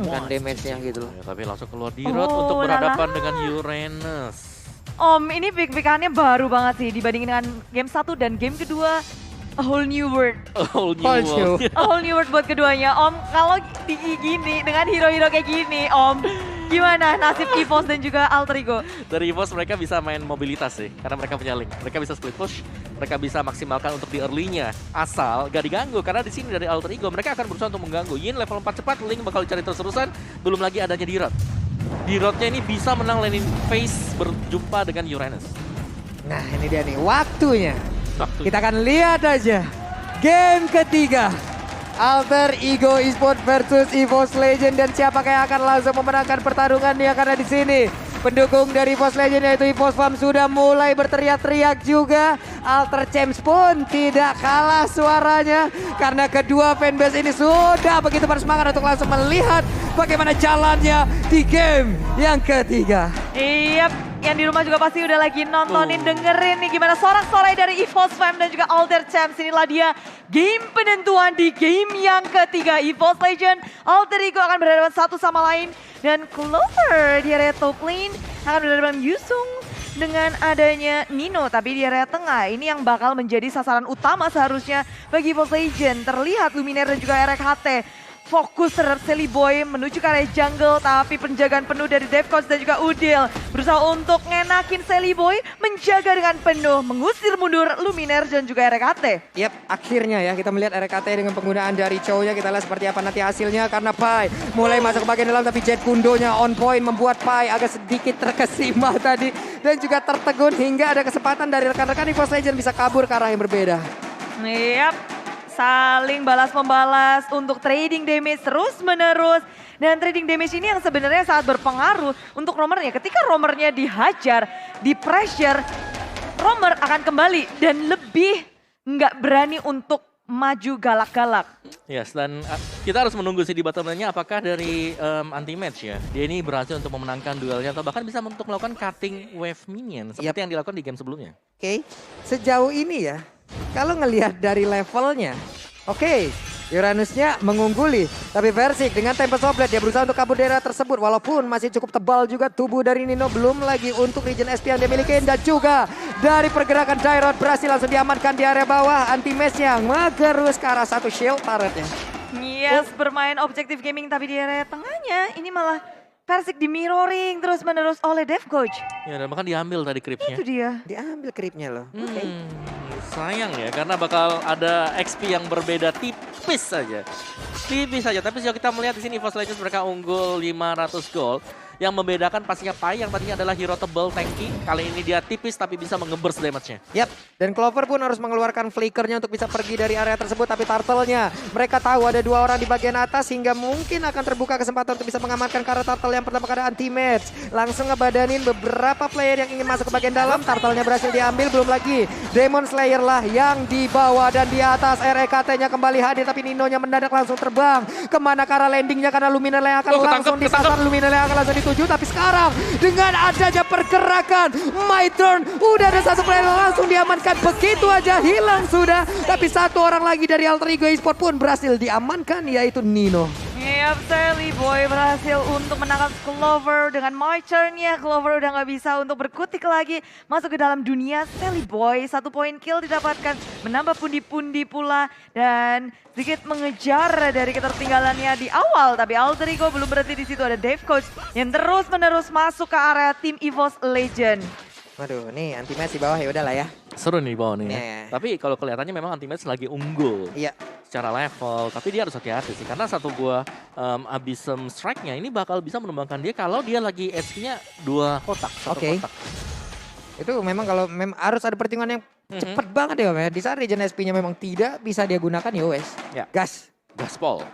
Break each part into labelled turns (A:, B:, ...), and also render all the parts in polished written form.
A: kurang kan damage-nya gitu loh.
B: Ya, tapi langsung keluar Dirot untuk berhadapan dengan Uranus.
C: Om, ini pick-pickannya baru banget sih dibandingin dengan game 1 dan game kedua. A whole new world.
B: A whole new
A: Whole
B: world.
C: A whole new world buat keduanya. Om, kalau gini dengan hero-hero kayak gini, Om, gimana nasib EVOS dan juga Alter Ego?
B: Dari EVOS mereka bisa main mobilitas sih, karena mereka punya link. Mereka bisa split push, mereka bisa maksimalkan untuk di early-nya. Asal gak diganggu, karena di sini dari Alter Ego mereka akan berusaha untuk mengganggu. Yin level 4 cepat, Link bakal dicari terus-terusan. Belum lagi adanya Dirot. Dirotnya ini bisa menang laning phase berjumpa dengan Uranus.
A: Nah ini dia nih waktunya.
B: Waktu.
A: Kita akan lihat aja game ketiga. Alter Ego Esports versus EVOS Legend dan siapa yang akan langsung memenangkan pertarungannya karena di sini pendukung dari EVOS Legend yaitu EVOS Farm sudah mulai berteriak-teriak juga. Alter Champs pun tidak kalah suaranya karena kedua fanbase ini sudah begitu bersemangat untuk langsung melihat bagaimana jalannya di game yang ketiga.
C: Iya, yang di rumah juga pasti udah lagi nontonin, dengerin nih gimana sorak-sorai dari EVOS Fam dan juga Alter Champs. Inilah dia game penentuan di game yang ketiga. EVOS Legend, Alter Ego akan berhadapan satu sama lain. Dan Clover di area top lane akan berhadapan Yusung dengan adanya Nino. Tapi di area tengah ini yang bakal menjadi sasaran utama seharusnya bagi EVOS Legend. Terlihat Luminaire dan juga RKT. Fokus terhadap Sally Boy menuju ke area jungle, tapi penjagaan penuh dari Devcoach dan juga Udil berusaha untuk ngenakin Sally Boy, menjaga dengan penuh, mengusir mundur Luminaire dan juga RKT.
A: Yap, akhirnya ya kita melihat RKT dengan penggunaan dari Chow-nya. Kita lihat seperti apa nanti hasilnya karena Pai mulai masuk ke bagian dalam tapi Jet Kundonya on point membuat Pai agak sedikit terkesima tadi dan juga tertegun hingga ada kesempatan dari rekan-rekan EVOS Legend bisa kabur ke arah yang berbeda.
C: Yap. Saling balas-membalas untuk trading damage terus-menerus. Dan trading damage ini yang sebenarnya sangat berpengaruh untuk Romernya. Ketika Romernya dihajar, di pressure, Romer akan kembali dan lebih nggak berani untuk maju galak-galak.
B: Yes, dan kita harus menunggu sih di bottom-nya apakah dari anti-match ya. Dia ini berhasil untuk memenangkan duelnya atau bahkan bisa untuk melakukan cutting wave minion. Seperti yang dilakukan di game sebelumnya.
A: Oke, sejauh ini ya, kalau ngelihat dari levelnya, oke, Uranusnya mengungguli. Tapi Versik dengan Tempest Oblet dia berusaha untuk kabur daerah tersebut. Walaupun masih cukup tebal juga tubuh dari Nino. Belum lagi untuk regen SP yang dia miliki. Dan juga dari pergerakan Dairot berhasil langsung diamankan di area bawah. Anti-match-nya mengerus ke arah satu shield turretnya.
C: Yes, bermain objektif gaming tapi di area tengahnya ini malah Versik di mirroring terus-menerus oleh Devcoach.
B: Ya, dan bahkan diambil tadi creepsnya.
C: Itu dia.
A: Diambil creepnya loh. Oke.
B: Sayang ya, karena bakal ada XP yang berbeda tipis saja. Tipis saja, tapi sejauh kita melihat di sini EVOS Legends mereka unggul 500 gold. Yang membedakan pastinya Pai yang tadinya adalah hero tebal tanky. Kali ini dia tipis tapi bisa mengebers damage-nya.
A: Yap, dan Clover pun harus mengeluarkan flickernya untuk bisa pergi dari area tersebut. Tapi Turtle-nya, mereka tahu ada dua orang di bagian atas hingga mungkin akan terbuka kesempatan untuk bisa mengamankan karena Turtle yang pertama kali anti-match. Langsung ngebadanin beberapa player yang ingin masuk ke bagian dalam. Turtle-nya berhasil diambil, belum lagi Demon Slayer lah yang dibawa dan di atas RKT-nya kembali hadir. Tapi Nino-nya mendadak langsung terbang. Kemana ke arah landingnya karena Luminaire yang akan langsung disasar. Luminaire yang akan langsung dituju. Tapi sekarang dengan adanya pergerakan My Turn, udah ada satu player langsung diamankan. Begitu aja hilang sudah. Tapi satu orang lagi dari Alter Ego Esports pun berhasil diamankan yaitu Nino.
C: Yap, Sally Boy berhasil untuk menangkap Clover dengan My Turn-nya. Clover udah nggak bisa untuk berkutik lagi masuk ke dalam dunia Sally Boy. 1 poin kill didapatkan, menambah pundi-pundi pula dan sedikit mengejar dari ketertinggalannya di awal. Tapi Alter Ego belum berhenti di situ, ada Devcoach yang terus-menerus masuk ke area tim EVOS Legend.
A: Waduh, nih anti-match di bawah ya udahlah ya.
B: Seru nih di bawah nih ya.
A: Yeah.
B: Tapi kalau kelihatannya memang anti-match lagi unggul.
A: Iya.
B: Secara level, tapi dia harus hati-hati sih. Karena satu buah Abyssum Strike-nya ini bakal bisa menumbangkan dia kalau dia lagi HP-nya 2 kotak.
A: Oke.
B: Kotak.
A: Itu memang kalau harus ada pertimbangan yang cepet banget ya Om ya. Di saat regen SP-nya memang tidak bisa dia gunakan ya wes.
B: Ya.
A: Gas.
B: Gaspol.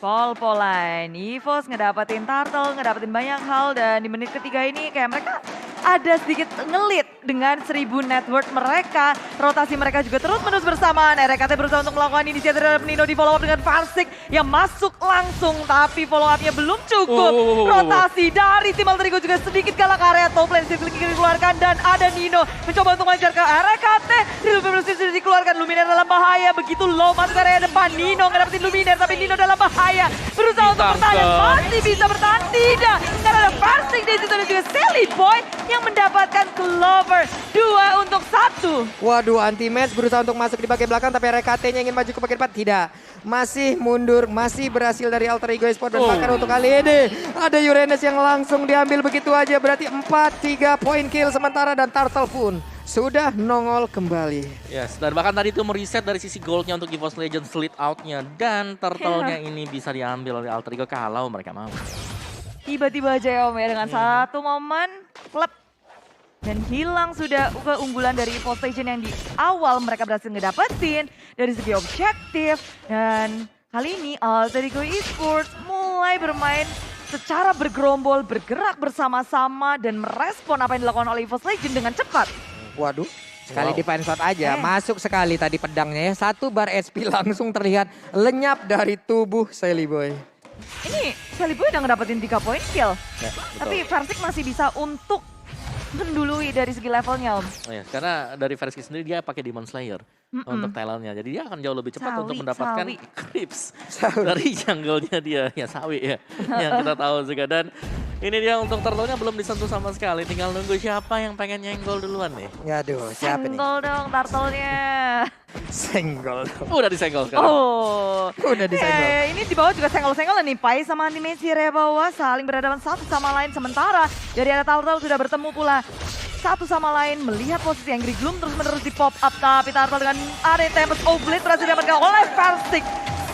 C: Pol-polan, EVOS ngedapetin Turtle, ngedapetin banyak hal dan di menit ketiga ini kayak mereka ada sedikit ngelit dengan 1000 network mereka. Rotasi mereka juga terus-menerus bersamaan. RKT berusaha untuk melakukan inisiatif dari Nino di follow up dengan Farsik yang masuk langsung. Tapi follow up-nya belum cukup. Rotasi dari tim Alter Ego juga sedikit kalah ke area top lane. Sifli dikeluarkan dan ada Nino mencoba untuk mengejar ke RKT. Luminar sudah dikeluarkan. Luminar dalam bahaya. Begitu low masuk ke area depan. Nino nggak dapetin Luminar tapi Nino dalam bahaya. Berusaha untuk bertahan. Masih bisa bertahan. Tidak. Karena ada Farsik di situ dan juga Sally Boy yang mendapatkan Clover 2 untuk 1.
A: Waduh, anti-match berusaha untuk masuk di bagian belakang tapi RKT-nya ingin maju ke bagian depan. Tidak. Masih mundur, masih berhasil dari Alter Ego Esports dan bahkan untuk kali ini ada Uranus yang langsung diambil begitu aja. Berarti 4-3 poin kill sementara dan Turtle pun sudah nongol kembali.
B: Yes, dan bahkan tadi itu mereset dari sisi goldnya untuk EVOS Legends split out-nya. Dan turtle-nya ini bisa diambil oleh Alter Ego kalau mereka mau.
C: Tiba-tiba aja ya Om ya dengan satu momen klub dan hilang sudah keunggulan dari EVOS Legends yang di awal mereka berhasil ngedapetin dari segi objektif. Dan kali ini Alter Ego Esports mulai bermain secara bergerombol, bergerak bersama-sama dan merespon apa yang dilakukan oleh EVOS Legends dengan cepat.
A: Waduh, sekali defense shot aja, masuk sekali tadi pedangnya ya. 1 bar SP langsung terlihat lenyap dari tubuh Sally Boy.
C: Ini Sally Boy udah ngedapetin 3 poin kill.
B: Ya,
C: Tapi Farsik masih bisa untuk mendului dari segi levelnya Om.
B: Oh ya, karena dari versi sendiri dia pakai Demon Slayer untuk talentnya. Jadi dia akan jauh lebih cepat untuk mendapatkan creeps dari jungle-nya dia. Ya sawi ya, yang kita tahu juga. Dan ini dia untuk turtle-nya belum disentuh sama sekali. Tinggal nunggu siapa yang pengen nyenggol duluan nih.
A: Aduh, siapa nih?
C: Senggol dong turtle-nya.
A: Senggol.
B: Udah disenggol sekarang.
C: Oh,
A: Udah disenggol.
C: ini di bawah juga senggol-senggol nih. Pai sama animasi area bawah saling berhadapan satu sama lain. Sementara dari area turtle sudah bertemu pula satu sama lain melihat posisi Angry Gloom terus-menerus di pop up. Tapi turtle dengan area Tempest Oblate berhasil didapatkan oleh Farsik.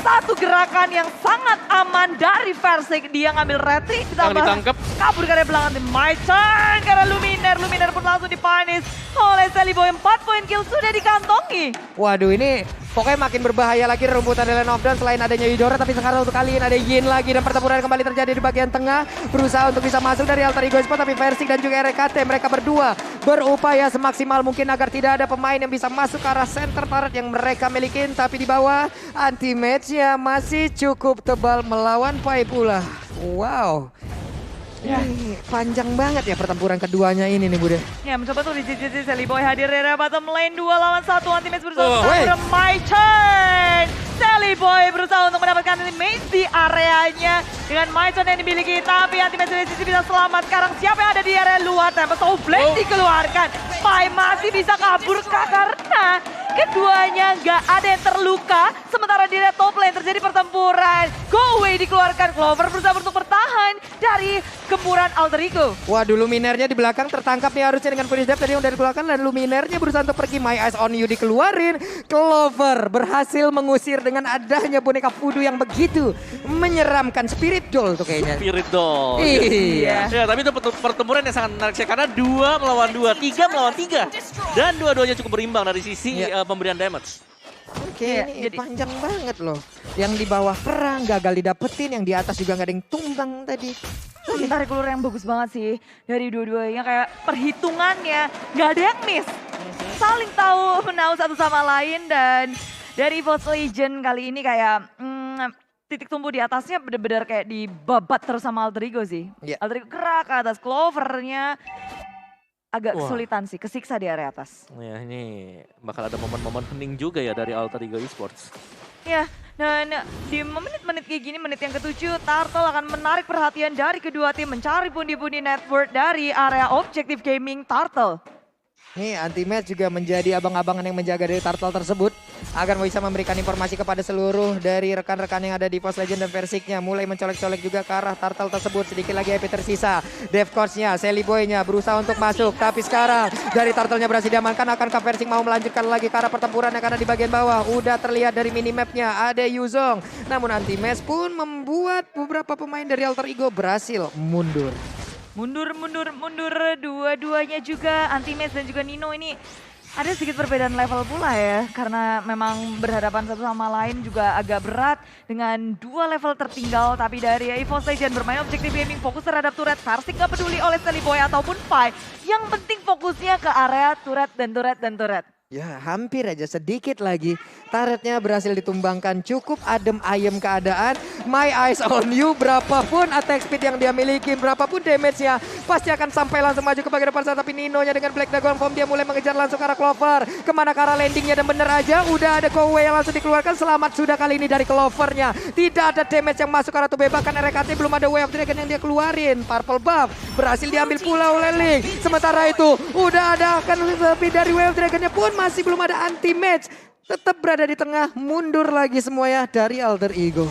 C: Satu gerakan yang sangat aman dari Farsik. Dia ngambil retreat ditambah
B: ditangkap.
C: kabur ke area belakang tim My Turn karena Luminar pun langsung dipunish oleh Sally Boy. 4 poin kill sudah dikantongi.
A: Waduh, ini pokoknya makin berbahaya lagi rumputan Lane of Dawn selain adanya Eudora. Tapi sekarang untuk kali ini ada Yin lagi dan pertempuran kembali terjadi di bagian tengah. Berusaha untuk bisa masuk dari Alter Ego Esports tapi Farsik dan juga RKT mereka berdua berupaya semaksimal mungkin agar tidak ada pemain yang bisa masuk ke arah center turret yang mereka milikin. Tapi di bawah anti-match-nya masih cukup tebal melawan Pai pula. Wow. Ini panjang banget ya pertempuran keduanya ini nih Bude.
C: Ya mencoba tuh di Sally Boy hadir di area bottom lane 2 lawan 1 anti-match berusaha
A: Oh,
C: untuk My Turn. Sally Boy berusaha untuk mendapatkan anti-match di areanya dengan My Turn yang dimiliki. Tapi anti-match dari sisi bisa selamat. Sekarang siapa yang ada di area luar? Tempest Oblate dikeluarkan. Pai masih bisa kabur karena keduanya nggak ada yang terluka. Sementara di area top lane terjadi pertempuran. Go away dikeluarkan. Clover berusaha untuk bertahan dari gempuran Alter Ego.
A: Waduh, Luminarnya di belakang tertangkap nih harusnya dengan finish death tadi yang udah dikeluarkan. Dan Luminarnya berusaha untuk pergi. My Eyes on You dikeluarin. Clover berhasil mengusir dengan adanya boneka voodoo yang begitu menyeramkan. Spirit Doll tuh kayaknya.
B: Spirit Doll.
A: Iya.
B: Ya, tapi itu pertempuran yang sangat menarik sih karena 2 melawan 2, 3 melawan 3. Dan dua-duanya cukup berimbang dari sisi pemberian damage.
A: Oke, ini panjang banget loh. Yang di bawah perang gagal didapetin, yang di atas juga nggak ada yang tumbang tadi.
C: Tarik ulur yang bagus banget sih dari dua-duanya, kayak perhitungannya nggak ada yang miss. Saling tahu menahu satu sama lain dan dari EVOS Legends kali ini kayak titik tumbuh di atasnya benar-benar kayak dibabat terus sama Alter Ego sih.
A: Iya.
C: Alter Ego gerak ke atas, Clovernya agak kesulitan sih, kesiksa di area atas.
B: Ya ini bakal ada momen-momen hening juga ya dari Alter Ego Esports.
C: Ya, dan di menit-menit kayak gini, menit yang ke-7, Turtle akan menarik perhatian dari kedua tim mencari pundi-pundi network dari area Objective Gaming Turtle.
A: Nih anti-match juga menjadi abang-abangan yang menjaga dari Turtle tersebut agar bisa memberikan informasi kepada seluruh dari rekan-rekan yang ada di EVOS Legends dan Versiknya. Mulai mencolek-colek juga ke arah Turtle tersebut. Sedikit lagi HP tersisa. Dev Coach-nya, Sally Boy-nya berusaha untuk masuk. Tapi sekarang dari Turtle-nya berhasil diamankan. Akankah Versik mau melanjutkan lagi ke arah pertempuran yang ada di bagian bawah? Udah terlihat dari minimapnya ada Yuzong. Namun anti-match pun membuat beberapa pemain dari Alter Ego berhasil mundur.
C: Mundur. Dua-duanya juga, Anti-Match dan juga Nino ini Ada sedikit perbedaan level pula ya, karena memang berhadapan satu sama lain juga agak berat dengan dua level tertinggal. Tapi dari EVOS Legend bermain objektif gaming, fokus terhadap turret. Versik gak peduli oleh Sally Boy ataupun Pai. Yang penting fokusnya ke area turret dan turret dan turret.
A: Ya hampir aja, sedikit lagi turretnya berhasil ditumbangkan. Cukup adem ayem keadaan. My eyes on you, berapapun attack speed yang dia miliki, berapapun damage-nya, pasti akan sampai langsung maju ke bagian depan sana. Tapi Nino-nya dengan Black Dragon Form, dia mulai mengejar langsung ke arah Clover. Kemana ke arah landingnya, dan bener aja udah ada Kowe yang langsung dikeluarkan. Selamat sudah kali ini dari Clovernya. Tidak ada damage yang masuk ke arah Tube, bahkan RKT belum ada Way of Dragon yang dia keluarin. Purple buff berhasil diambil pula oleh Link. Sementara itu udah ada akan lebih dari Way of Dragon-nya pun masih belum ada anti-match. Tetap berada di tengah, mundur lagi semuanya dari Alter Ego.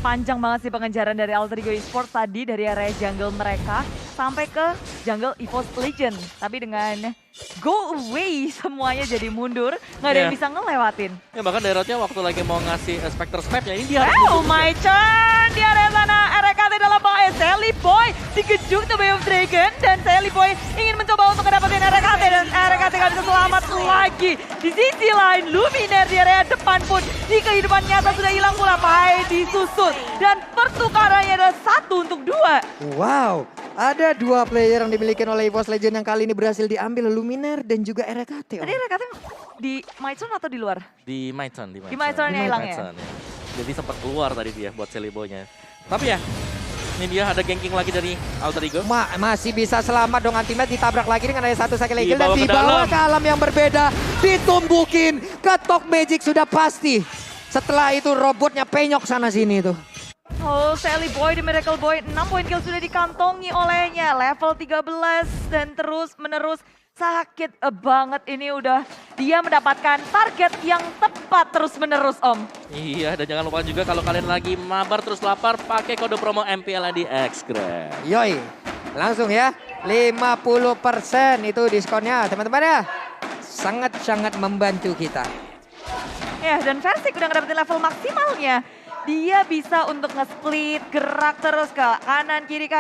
C: Panjang banget sih pengejaran dari Alter Ego Esports tadi dari area jungle mereka sampai ke jungle EVOS Legend. Tapi dengan go away semuanya jadi mundur, nggak ada yang bisa ngelewatin.
B: Ya bahkan Daerotnya waktu lagi mau ngasih Spectre Snap-nya, ini dia
C: Oh my turn di area sana, RKT dalam bahaya. Sally Boy dikejut The Way of Dragon dan Sally Boy ingin mencoba untuk mendapatkan RKT dan RKT gak bisa selamat lagi. Di sisi lain Luminaire di area depan pun di kehidupan nyata sudah hilang pula. Pai disusul dan pertukarannya adalah 1-2.
A: Wow, ada dua player yang dimiliki oleh EVOS Legend yang kali ini berhasil diambil, Luminaire dan juga RKT.
C: Tadi RKT di Myton atau di luar?
B: di Myton.
C: Di Myton-nya hilang ya?
B: Myton, ya. Jadi sempat keluar tadi dia buat Sally Boy-nya. Tapi ya, ini dia ada ganking lagi dari Alter Ego.
A: Masih bisa selamat dong, anti-match ditabrak lagi dengan ada satu Cycle Eagle dan
B: Dibawa ke
A: dibawa
B: dalam.
A: ke alam yang berbeda. Ditumbukin ke Talk Magic sudah pasti. Setelah itu robotnya penyok sana sini tuh.
C: Oh, Sally Boy, The Miracle Boy, 6 poin kill sudah dikantongi olehnya. Level 13 dan terus menerus sakit banget ini udah dia mendapatkan target yang tepat terus menerus Om.
B: Iya, dan jangan lupa juga kalau kalian lagi mabar terus lapar, pakai kode promo MPL di Xgrab.
A: Yoi, langsung ya 50% itu diskonnya teman-teman ya. Sangat-sangat membantu kita.
C: Ya, dan Versik udah ngedapetin level maksimalnya. Dia bisa untuk nge-split, gerak terus ke kanan kiri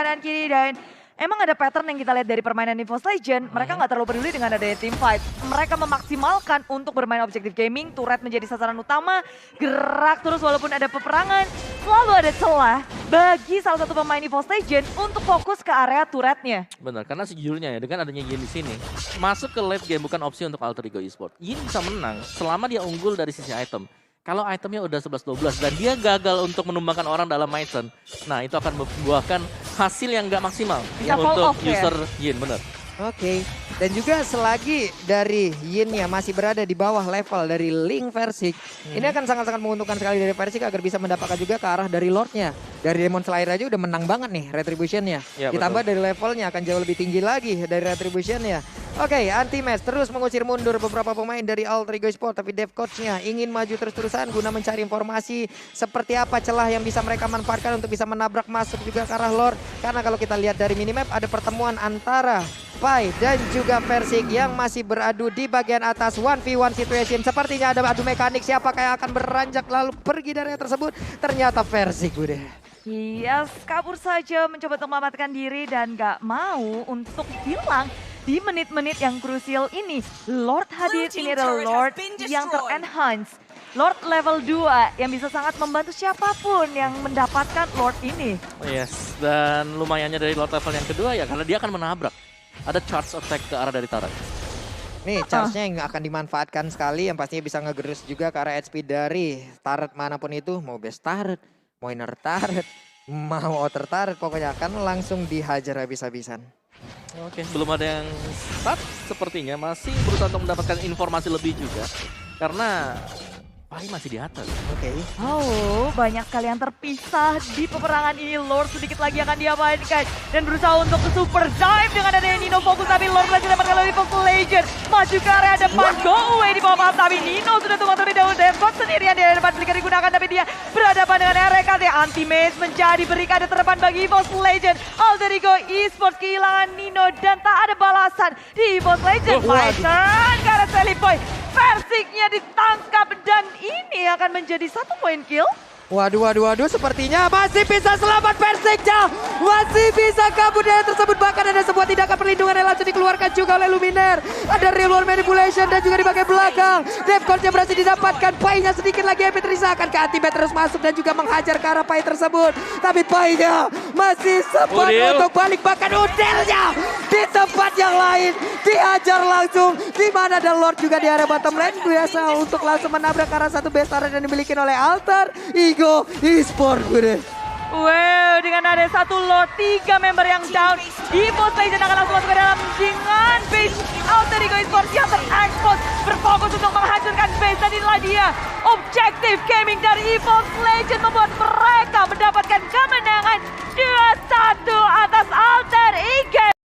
C: dan emang ada pattern yang kita lihat dari permainan EVOS Legend. Mereka nggak terlalu peduli dengan adanya team fight. Mereka memaksimalkan untuk bermain objektif gaming, turret menjadi sasaran utama, gerak terus walaupun ada peperangan. Selalu ada celah bagi salah satu pemain EVOS Legend untuk fokus ke area turretnya.
B: Benar, karena sejujurnya ya dengan adanya Yin di sini, masuk ke late game bukan opsi untuk Alter Ego Esports. Yin bisa menang selama dia unggul dari sisi item. Kalau itemnya udah 11-12 dan dia gagal untuk menumbangkan orang dalam Myton, nah itu akan membuahkan hasil yang gak maksimal
C: Bisa
B: ya,
C: fall
B: untuk
C: off ya?
B: user Yin, bener.
A: Oke, dan juga selagi dari Yin-nya masih berada di bawah level dari Link Versik, ini akan sangat-sangat menguntungkan sekali dari Versik agar bisa mendapatkan juga ke arah dari Lord-nya. Dari Demon Slayer aja udah menang banget nih Retribution-nya.
B: Ya,
A: Ditambah dari levelnya akan jauh lebih tinggi lagi dari Retribution-nya. Oke, anti-match terus mengusir mundur beberapa pemain dari Alter Ego Esports, tapi dev coach-nya ingin maju terus-terusan guna mencari informasi seperti apa celah yang bisa mereka manfaatkan untuk bisa menabrak masuk juga ke arah Lord. Karena kalau kita lihat dari minimap ada pertemuan antara Pai dan juga Versik yang masih beradu di bagian atas 1v1 situation. Sepertinya ada adu mekanik, siapakah yang akan beranjak lalu pergi dari yang tersebut. Ternyata Versik udah.
C: Yes, kabur saja mencoba untuk menyelamatkan diri dan gak mau untuk hilang di menit-menit yang krusial ini. Lord hadir, ini adalah Lord yang ter-enhance. Lord level 2 yang bisa sangat membantu siapapun yang mendapatkan Lord ini.
B: Yes, dan lumayannya dari Lord level yang kedua ya karena dia akan menabrak. Ada charge attack ke arah dari turret.
A: Nih charge-nya yang akan dimanfaatkan sekali, yang pastinya bisa ngegerus juga ke arah HP dari turret manapun itu. Mau base turret, mau inner turret, mau outer turret, pokoknya akan langsung dihajar habis-habisan.
B: Oke, belum ada yang start sepertinya. Masih berusaha untuk mendapatkan informasi lebih juga. Karena Pai masih di atas.
A: Oke.
C: Oh, banyak sekali yang terpisah di peperangan ini. Lord sedikit lagi akan diamankan dan berusaha untuk ke super dive dengan adanya Nino fokus, tapi Lord lagi lemparkan dari EVOS Legend. Maju ke area depan, go away di bawah pas, tapi Nino sudah tumbang terlebih dahulu. Deathcock sendirian di area depan, Flicker digunakan, tapi dia berhadapan dengan RKT. Anti-Maze menjadi berikade terdepan bagi EVOS Legend. Alter Ego Esports kehilangan Nino dan tak ada balasan di EVOS Legend. My turn ke arah Sally Boy. Versiknya ditangkap dan ini akan menjadi 1 poin kill.
A: Waduh, sepertinya masih bisa selamat Versik. Sekja masih bisa kabur dari tersebut. Bahkan ada sebuah tindakan perlindungan yang langsung dikeluarkan juga oleh Luminaire. Ada real world manipulation dan juga di bagian belakang. Defcon-nya berhasil didapatkan. Pai-nya sedikit lagi Epic Risa akan ke Ultimate terus masuk dan juga menghajar ke arah Pai tersebut. Tapi Pai-nya masih sempat untuk balik. Bahkan Udelnya di tempat yang lain dihajar langsung. Di mana ada Lord juga di area bottom lane. Biasa untuk langsung menabrak ke arah satu base turret yang dimiliki oleh Alter Ego Esports.
C: Wow, dengan ada satu Lord, 3 member yang down. EVOS Legend akan langsung masuk ke dalam dengan base Alter Ego Esports yang terekspos. Berfokus untuk menghancurkan base. Dan inilah dia objektif gaming dari EVOS Legend membuat mereka mendapatkan kemenangan